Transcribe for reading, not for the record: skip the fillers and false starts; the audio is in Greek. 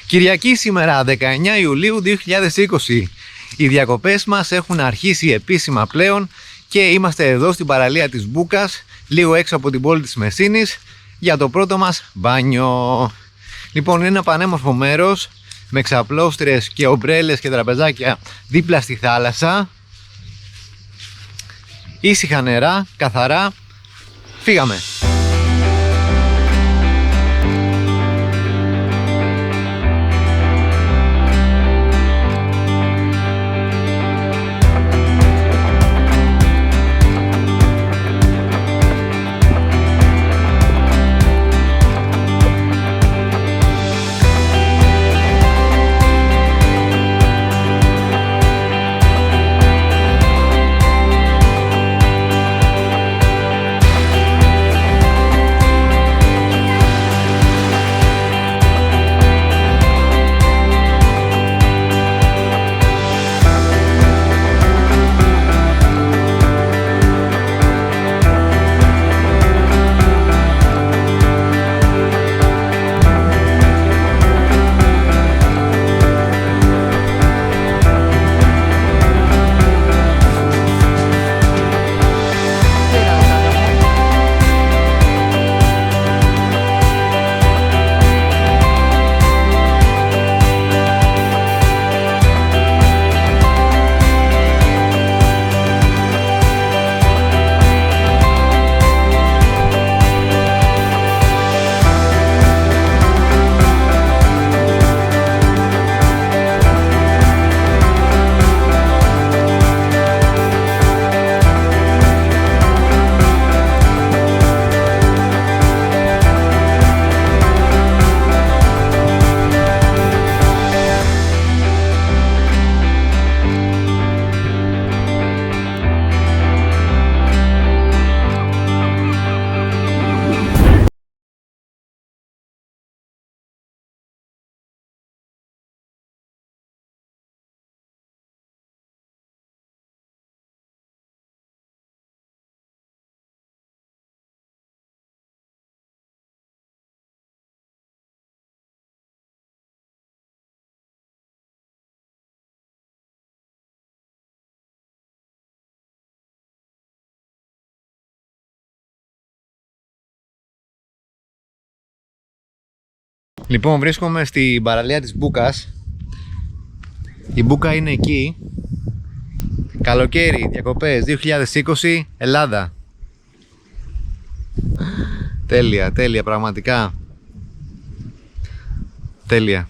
Κυριακή σήμερα, 19 Ιουλίου 2020. Οι διακοπές μας έχουν αρχίσει επίσημα πλέον και είμαστε εδώ στην παραλία της Μπούκας, λίγο έξω από την πόλη της Μεσίνης, για το πρώτο μας μπάνιο. Λοιπόν, είναι ένα πανέμορφο μέρος με ξαπλώστρες και ομπρέλες και τραπεζάκια δίπλα στη θάλασσα. Ήσυχα νερά, καθαρά. Φύγαμε! Λοιπόν, βρίσκομαι στην παραλία της Μπούκας. Η Μπούκα είναι εκεί. Καλοκαίρι, διακοπές 2020, Ελλάδα. Τέλεια, τέλεια, πραγματικά. Τέλεια.